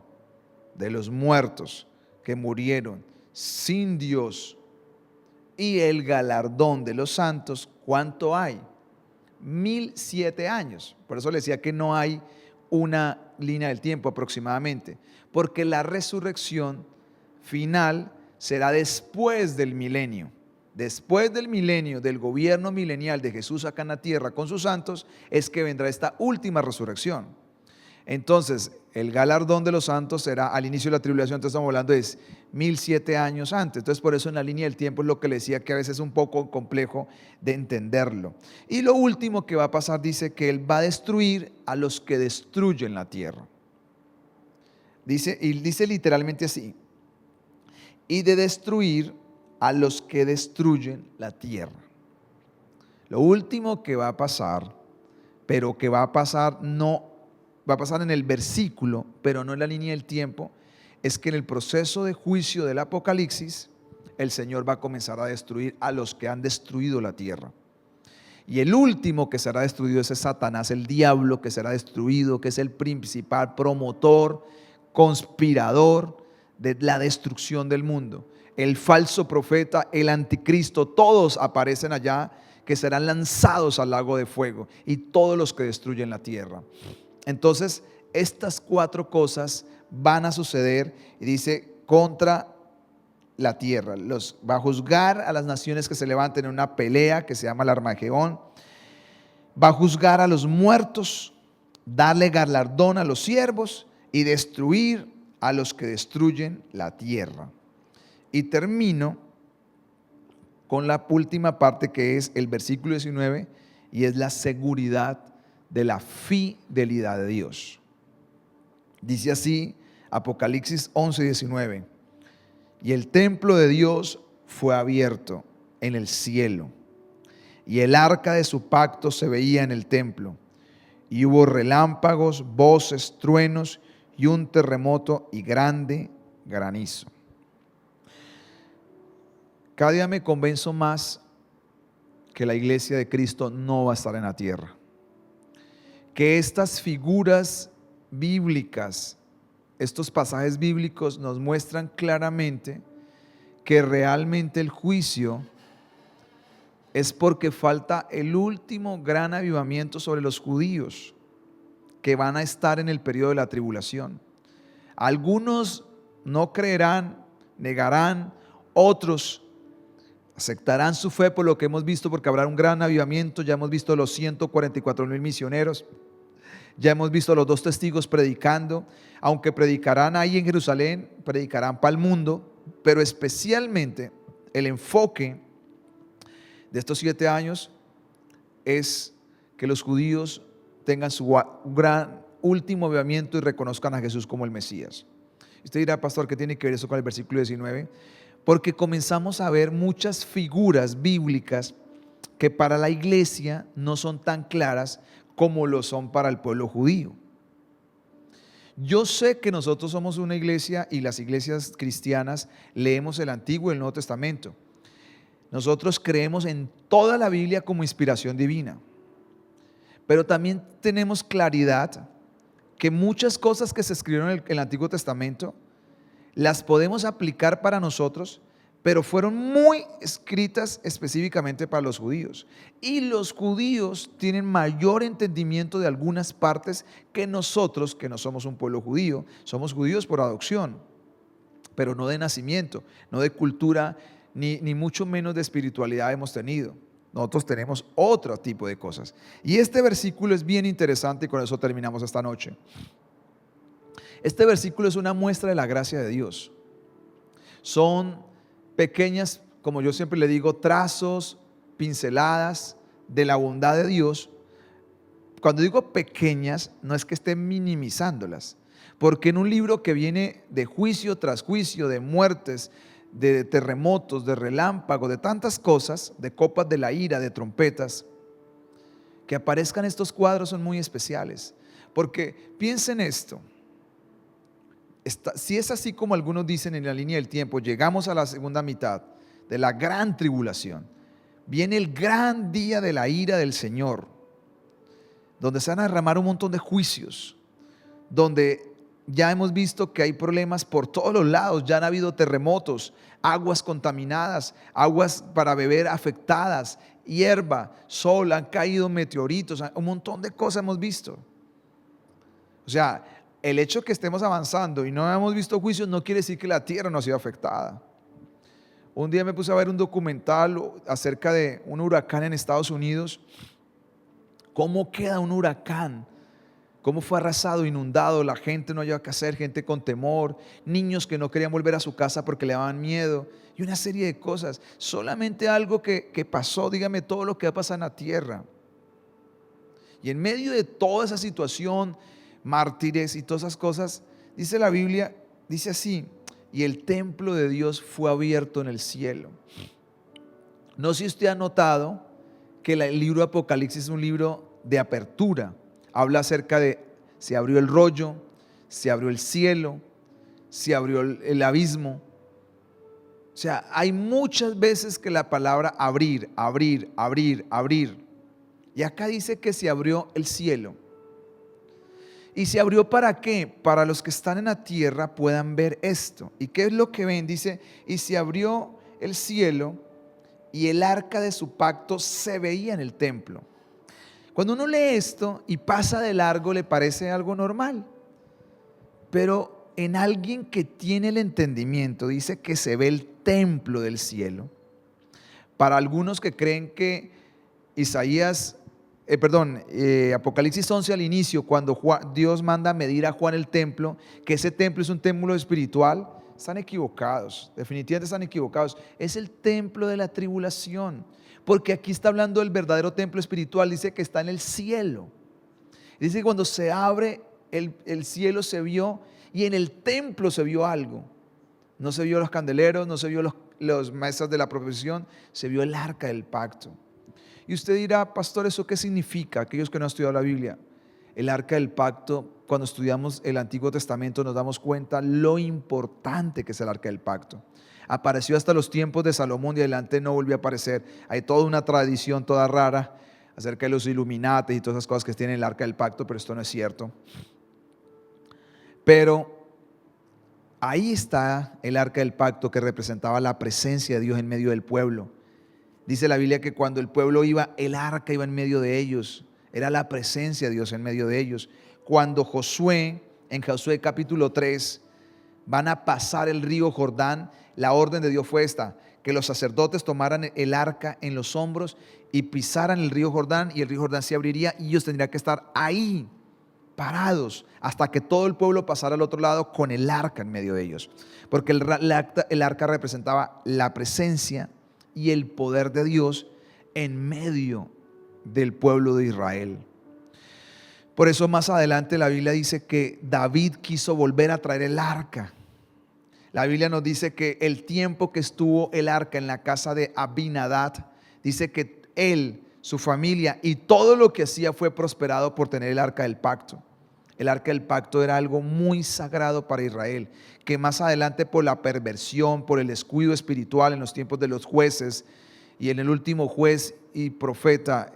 de los muertos que murieron sin Dios y el galardón de los santos, ¿cuánto hay? 1007 años. Por eso le decía que no hay una línea del tiempo aproximadamente, porque la resurrección final será después del milenio. Después del milenio, del gobierno milenial de Jesús acá en la tierra con sus santos, es que vendrá esta última resurrección. Entonces, el galardón de los santos será al inicio de la tribulación. Entonces estamos hablando de 1007 años antes. Entonces, por eso en la línea del tiempo es lo que le decía, que a veces es un poco complejo de entenderlo. Y lo último que va a pasar, dice que Él va a destruir a los que destruyen la tierra. Dice literalmente así: y de destruir a los que destruyen la tierra. Lo último que va a pasar, pero que va a pasar en el versículo, pero no en la línea del tiempo, es que en el proceso de juicio del Apocalipsis, el Señor va a comenzar a destruir a los que han destruido la tierra. Y el último que será destruido es Satanás, el diablo, que será destruido, que es el principal promotor, conspirador de la destrucción del mundo. El falso profeta, el anticristo, todos aparecen allá, que serán lanzados al lago de fuego, y todos los que destruyen la tierra. Entonces, estas cuatro cosas van a suceder, y dice, contra la tierra. Va a juzgar a las naciones que se levanten en una pelea que se llama el Armagedón. Va a juzgar a los muertos, darle galardón a los siervos y destruir a los que destruyen la tierra. Y termino con la última parte, que es el versículo 19, y es la seguridad de la fidelidad de Dios. Dice así Apocalipsis 11:19: y el templo de Dios fue abierto en el cielo, y el arca de su pacto se veía en el templo, y hubo relámpagos, voces, truenos y un terremoto y grande granizo. Cada día me convenzo más que la iglesia de Cristo no va a estar en la tierra, que estas figuras bíblicas, estos pasajes bíblicos nos muestran claramente que realmente el juicio es porque falta el último gran avivamiento sobre los judíos que van a estar en el periodo de la tribulación. Algunos no creerán, negarán, otros aceptarán su fe por lo que hemos visto, porque habrá un gran avivamiento. Ya hemos visto los 144,000 misioneros, ya hemos visto los 2 testigos predicando, aunque predicarán ahí en Jerusalén, predicarán para el mundo, pero especialmente el enfoque de estos 7 años es que los judíos tengan su gran último avivamiento y reconozcan a Jesús como el Mesías. Usted dirá, pastor, ¿qué tiene que ver eso con el versículo 19? Porque comenzamos a ver muchas figuras bíblicas que para la iglesia no son tan claras como lo son para el pueblo judío. Yo sé que nosotros somos una iglesia y las iglesias cristianas leemos el Antiguo y el Nuevo Testamento. Nosotros creemos en toda la Biblia como inspiración divina, pero también tenemos claridad que muchas cosas que se escribieron en el Antiguo Testamento las podemos aplicar para nosotros, pero fueron muy escritas específicamente para los judíos. Y los judíos tienen mayor entendimiento de algunas partes que nosotros, que no somos un pueblo judío. Somos judíos por adopción, pero no de nacimiento, no de cultura, ni mucho menos de espiritualidad hemos tenido. Nosotros tenemos otro tipo de cosas. Y este versículo es bien interesante y con eso terminamos esta noche. Este versículo es una muestra de la gracia de Dios. Son pequeñas, como yo siempre le digo, trazos, pinceladas de la bondad de Dios. Cuando digo pequeñas, no es que esté minimizándolas, porque en un libro que viene de juicio tras juicio, de muertes, de terremotos, de relámpagos, de tantas cosas, de copas de la ira, de trompetas, que aparezcan estos cuadros son muy especiales. Porque piensen esto. Si es así como algunos dicen en la línea del tiempo, llegamos a la segunda mitad de la gran tribulación, viene el gran día de la ira del Señor, donde se van a derramar un montón de juicios, donde ya hemos visto que hay problemas por todos los lados, ya han habido terremotos, aguas contaminadas, aguas para beber afectadas, hierba, sol, han caído meteoritos, un montón de cosas hemos visto. O sea, el hecho que estemos avanzando y no hemos visto juicios no quiere decir que la tierra no ha sido afectada. Un día me puse a ver un documental acerca de un huracán en Estados Unidos. ¿Cómo queda un huracán? ¿Cómo fue arrasado, inundado? La gente no había qué hacer, gente con temor, niños que no querían volver a su casa porque le daban miedo y una serie de cosas. Solamente algo que pasó, dígame todo lo que va a pasar en la tierra. Y en medio de toda esa situación, mártires y todas esas cosas, dice la Biblia, dice así: y el templo de Dios fue abierto en el cielo. No sé si usted ha notado que el libro de Apocalipsis es un libro de apertura. Habla acerca de se abrió el rollo, se abrió el cielo, se abrió el abismo. O sea, hay muchas veces que la palabra abrir, abrir, abrir, abrir. Y acá dice que se abrió el cielo. ¿Y se abrió para qué? Para los que están en la tierra puedan ver esto. ¿Y qué es lo que ven? Dice, y se abrió el cielo y el arca de su pacto se veía en el templo. Cuando uno lee esto y pasa de largo le parece algo normal. Pero en alguien que tiene el entendimiento dice que se ve el templo del cielo. Para algunos que creen que Apocalipsis 11 al inicio, cuando Dios manda a medir a Juan el templo, que ese templo es un templo espiritual, están equivocados, definitivamente están equivocados. Es el templo de la tribulación, porque aquí está hablando del verdadero templo espiritual, dice que está en el cielo. Dice que cuando se abre el cielo se vio, y en el templo se vio algo. No se vio los candeleros, no se vio los mesas de la proposición, se vio el arca del pacto. Y usted dirá, pastor, ¿eso qué significa? Aquellos que no han estudiado la Biblia. El arca del pacto, cuando estudiamos el Antiguo Testamento nos damos cuenta lo importante que es el arca del pacto. Apareció hasta los tiempos de Salomón y adelante no volvió a aparecer. Hay toda una tradición toda rara acerca de los Illuminati y todas esas cosas que tienen el arca del pacto, pero esto no es cierto. Pero ahí está el arca del pacto que representaba la presencia de Dios en medio del pueblo. Dice la Biblia que cuando el pueblo iba, el arca iba en medio de ellos. Era la presencia de Dios en medio de ellos. Cuando Josué, en Josué capítulo 3, van a pasar el río Jordán, la orden de Dios fue esta: que los sacerdotes tomaran el arca en los hombros y pisaran el río Jordán, y el río Jordán se abriría y ellos tendrían que estar ahí, parados, hasta que todo el pueblo pasara al otro lado con el arca en medio de ellos. Porque el arca representaba la presencia y el poder de Dios en medio del pueblo de Israel. Por eso más adelante la Biblia dice que David quiso volver a traer el arca. La Biblia nos dice que el tiempo que estuvo el arca en la casa de Abinadab, dice que él, su familia y todo lo que hacía fue prosperado por tener el arca del pacto. El arca del pacto era algo muy sagrado para Israel, que más adelante por la perversión, por el descuido espiritual en los tiempos de los jueces y en el último juez y profeta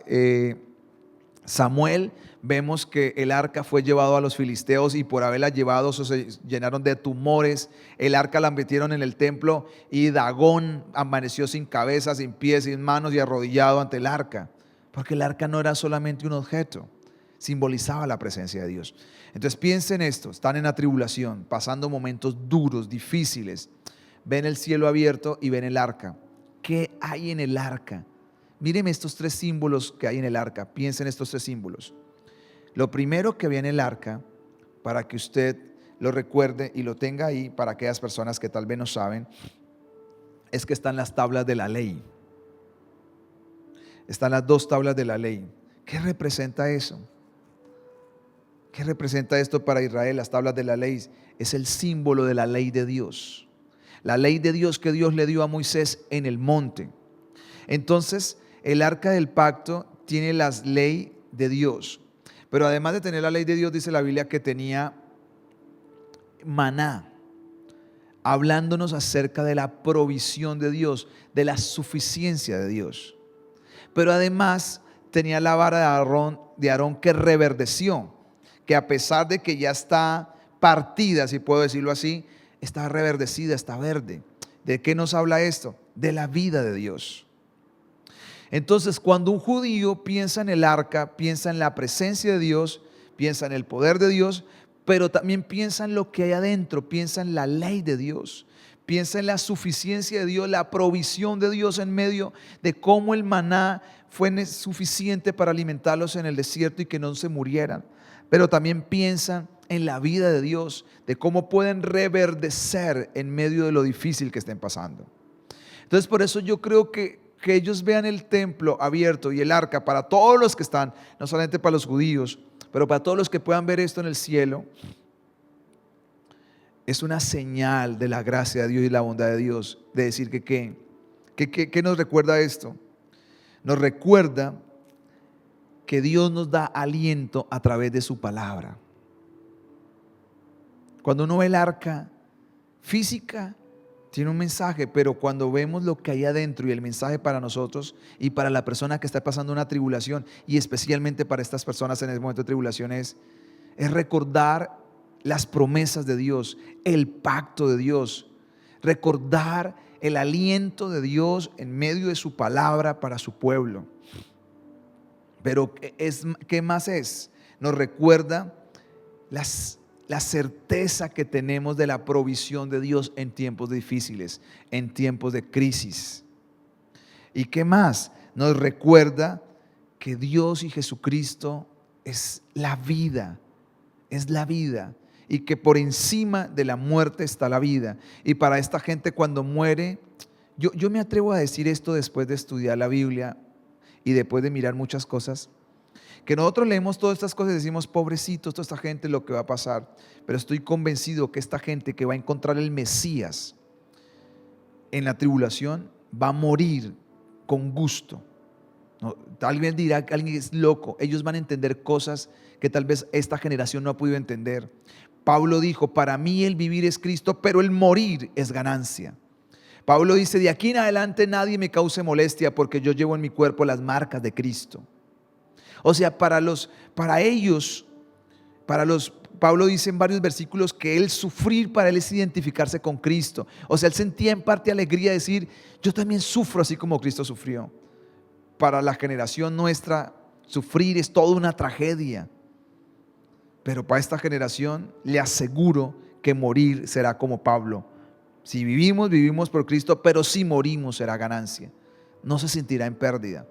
Samuel, vemos que el arca fue llevado a los filisteos y por haberla llevado se llenaron de tumores. El arca la metieron en el templo y Dagón amaneció sin cabeza, sin pies, sin manos y arrodillado ante el arca, porque el arca no era solamente un objeto, simbolizaba la presencia de Dios. Entonces piensen esto: están en la tribulación, pasando momentos duros, difíciles, ven el cielo abierto y ven el arca. ¿Qué hay en el arca? Míreme estos tres símbolos que hay en el arca. Piensen estos tres símbolos. Lo primero que viene en el arca, para que usted lo recuerde y lo tenga ahí para aquellas personas que tal vez no saben, es que están las tablas de la ley. Están las dos tablas de la ley. ¿Qué representa eso? ¿Qué representa esto para Israel? Las tablas de la ley es el símbolo de la ley de Dios. La ley de Dios que Dios le dio a Moisés en el monte. Entonces, el arca del pacto tiene la ley de Dios. Pero además de tener la ley de Dios, dice la Biblia que tenía maná, hablándonos acerca de la provisión de Dios, de la suficiencia de Dios. Pero además tenía la vara de Aarón que reverdeció, que a pesar de que ya está partida, si puedo decirlo así, está reverdecida, está verde. ¿De qué nos habla esto? De la vida de Dios. Entonces, cuando un judío piensa en el arca, piensa en la presencia de Dios, piensa en el poder de Dios, pero también piensa en lo que hay adentro, piensa en la ley de Dios, piensa en la suficiencia de Dios, la provisión de Dios en medio de cómo el maná fue suficiente para alimentarlos en el desierto y que no se murieran. Pero también piensa en la vida de Dios, de cómo pueden reverdecer en medio de lo difícil que estén pasando. Entonces, por eso yo creo que ellos vean el templo abierto y el arca para todos los que están, no solamente para los judíos, pero para todos los que puedan ver esto en el cielo, es una señal de la gracia de Dios y la bondad de Dios, de decir que ¿qué nos recuerda esto? Nos recuerda que Dios nos da aliento a través de su palabra. Cuando uno ve el arca física, tiene un mensaje, pero cuando vemos lo que hay adentro y el mensaje para nosotros y para la persona que está pasando una tribulación, y especialmente para estas personas en el momento de tribulación, es recordar las promesas de Dios, el pacto de Dios, recordar el aliento de Dios en medio de su palabra para su pueblo. Pero ¿qué más es? Nos recuerda la certeza que tenemos de la provisión de Dios en tiempos difíciles, en tiempos de crisis. ¿Y qué más? Nos recuerda que Dios y Jesucristo es la vida, y que por encima de la muerte está la vida. Y para esta gente cuando muere, yo me atrevo a decir esto después de estudiar la Biblia y después de mirar muchas cosas, que nosotros leemos todas estas cosas y decimos, pobrecitos, toda esta gente, lo que va a pasar. Pero estoy convencido que esta gente que va a encontrar el Mesías en la tribulación va a morir con gusto. No, tal vez dirá que alguien es loco. Ellos van a entender cosas que tal vez esta generación no ha podido entender. Pablo dijo, para mí el vivir es Cristo, pero el morir es ganancia. Pablo dice, de aquí en adelante nadie me cause molestia porque yo llevo en mi cuerpo las marcas de Cristo. O sea, Pablo dice en varios versículos que el sufrir para él es identificarse con Cristo. O sea, él sentía en parte alegría de decir, yo también sufro así como Cristo sufrió. para la generación nuestra sufrir es toda una tragedia. Pero para esta generación le aseguro que morir será como Pablo. Si vivimos, vivimos por Cristo, pero si morimos será ganancia. No se sentirá en pérdida,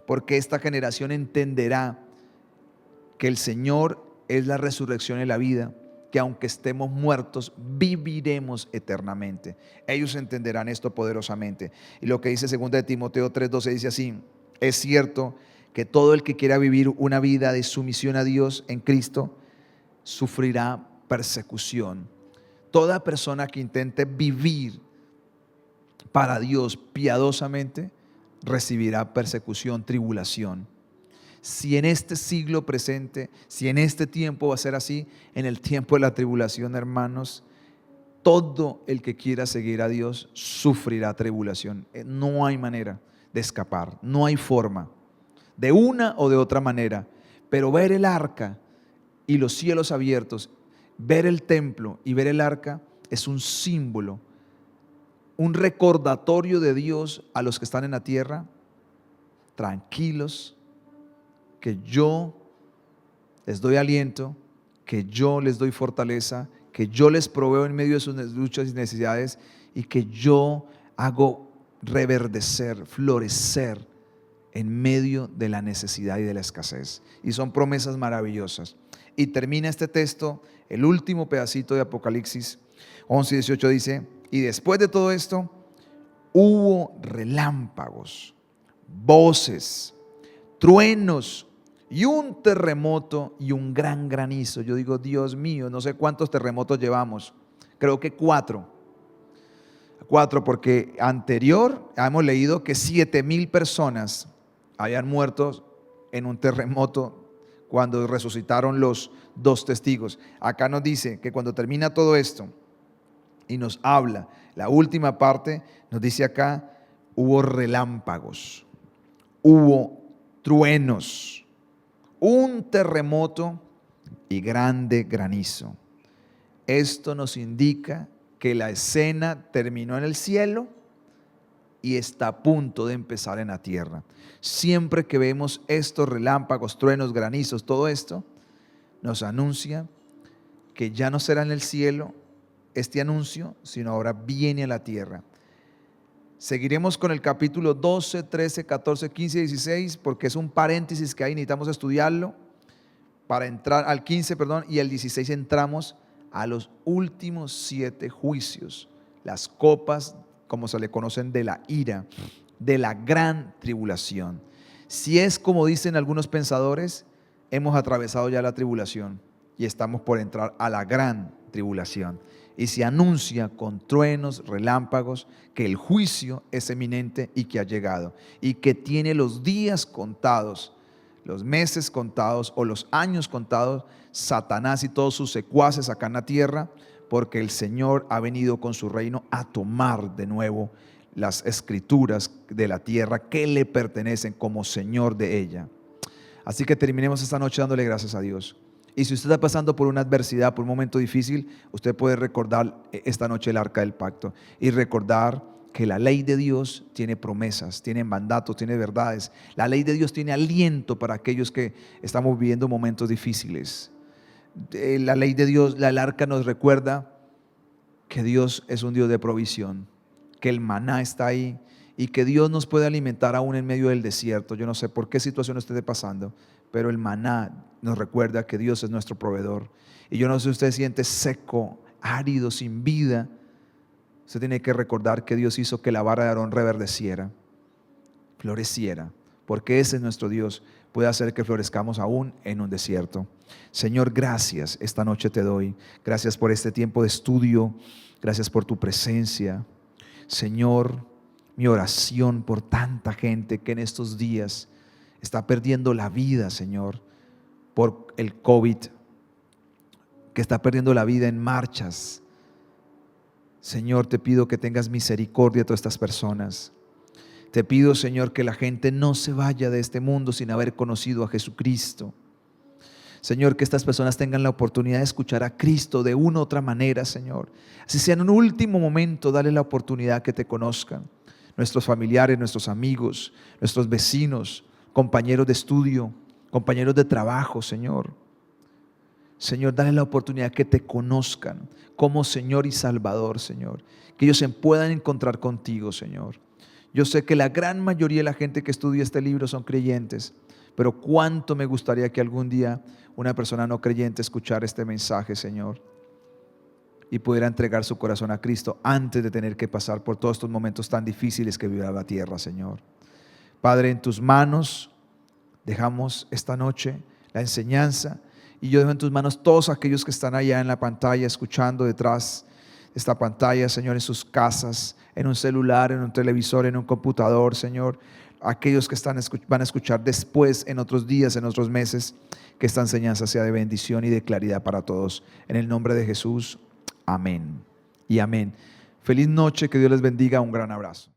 porque esta generación entenderá que el Señor es la resurrección y la vida, que aunque estemos muertos, viviremos eternamente. Ellos entenderán esto poderosamente. Y lo que dice 2 de Timoteo 3:12 dice así: es cierto que todo el que quiera vivir una vida de sumisión a Dios en Cristo sufrirá persecución. Toda persona que intente vivir para Dios piadosamente recibirá persecución, tribulación. Si en este siglo presente, si en este tiempo va a ser así, en el tiempo de la tribulación, hermanos, todo el que quiera seguir a Dios sufrirá tribulación. No hay manera de escapar, no hay forma, de una o de otra manera. Pero ver el arca y los cielos abiertos, ver el templo y ver el arca es un símbolo, un recordatorio de Dios a los que están en la tierra: tranquilos, que yo les doy aliento, que yo les doy fortaleza, que yo les proveo en medio de sus luchas y necesidades, y que yo hago reverdecer, florecer en medio de la necesidad y de la escasez. Y son promesas maravillosas. Y termina este texto, el último pedacito de Apocalipsis 11 y 18 dice: y después de todo esto hubo relámpagos, voces, truenos y un terremoto y un gran granizo. Yo digo, Dios mío, no sé cuántos terremotos llevamos. Creo que 4, porque anterior hemos leído que 7,000 personas habían muerto en un terremoto cuando resucitaron los 2 testigos. Acá nos dice que cuando termina todo esto y nos habla la última parte, nos dice acá: hubo relámpagos, hubo truenos, un terremoto y grande granizo. Esto nos indica que la escena terminó en el cielo y está a punto de empezar en la tierra. Siempre que vemos estos relámpagos, truenos, granizos, todo esto nos anuncia que ya no será en el cielo este anuncio, sino ahora viene a la tierra. Seguiremos con el capítulo 12, 13, 14, 15 y 16, porque es un paréntesis que ahí necesitamos estudiarlo para entrar al 15, y el 16 entramos a los últimos 7 juicios, las copas, como se le conocen, de la ira, de la gran tribulación. Si es como dicen algunos pensadores, hemos atravesado ya la tribulación y estamos por entrar a la gran tribulación. Y se anuncia con truenos, relámpagos, que el juicio es eminente y que ha llegado, y que tiene los días contados, los meses contados o los años contados, Satanás y todos sus secuaces acá en la tierra, porque el Señor ha venido con su reino a tomar de nuevo las escrituras de la tierra que le pertenecen como Señor de ella. Así que terminemos esta noche dándole gracias a Dios. Y si usted está pasando por una adversidad, por un momento difícil, usted puede recordar esta noche el arca del pacto y recordar que la ley de Dios tiene promesas, tiene mandatos, tiene verdades. La ley de Dios tiene aliento para aquellos que estamos viviendo momentos difíciles. La ley de Dios, el arca nos recuerda que Dios es un Dios de provisión, que el maná está ahí y que Dios nos puede alimentar aún en medio del desierto. Yo no sé por qué situación esté pasando, pero el maná nos recuerda que Dios es nuestro proveedor. Y yo no sé si usted se siente seco, árido, sin vida. Usted tiene que recordar que Dios hizo que la vara de Aarón reverdeciera, floreciera, porque ese es nuestro Dios. Puede hacer que florezcamos aún en un desierto. Señor, gracias esta noche te doy. Gracias por este tiempo de estudio. Gracias por tu presencia. Señor, mi oración por tanta gente que en estos días está perdiendo la vida, Señor, por el COVID, que está perdiendo la vida en marchas. Señor, te pido que tengas misericordia de todas estas personas. Te pido, Señor, que la gente no se vaya de este mundo sin haber conocido a Jesucristo. Señor, que estas personas tengan la oportunidad de escuchar a Cristo de una u otra manera, Señor. Así sea en un último momento, dale la oportunidad que te conozcan. nuestros familiares, nuestros amigos, nuestros vecinos, compañeros de estudio, compañeros de trabajo, Señor. Señor, dale la oportunidad que te conozcan como Señor y Salvador, Señor. Que ellos se puedan encontrar contigo, Señor. Yo sé que la gran mayoría de la gente que estudia este libro son creyentes, pero cuánto me gustaría que algún día una persona no creyente escuchara este mensaje, Señor, y pudiera entregar su corazón a Cristo antes de tener que pasar por todos estos momentos tan difíciles que vivirá la tierra, Señor. Padre, en tus manos dejamos esta noche la enseñanza, y yo dejo en tus manos todos aquellos que están allá en la pantalla, escuchando detrás de esta pantalla, Señor, en sus casas, en un celular, en un televisor, en un computador, Señor. Aquellos que van a escuchar después, en otros días, en otros meses, que esta enseñanza sea de bendición y de claridad para todos. En el nombre de Jesús, amén y amén. Feliz noche, que Dios les bendiga, un gran abrazo.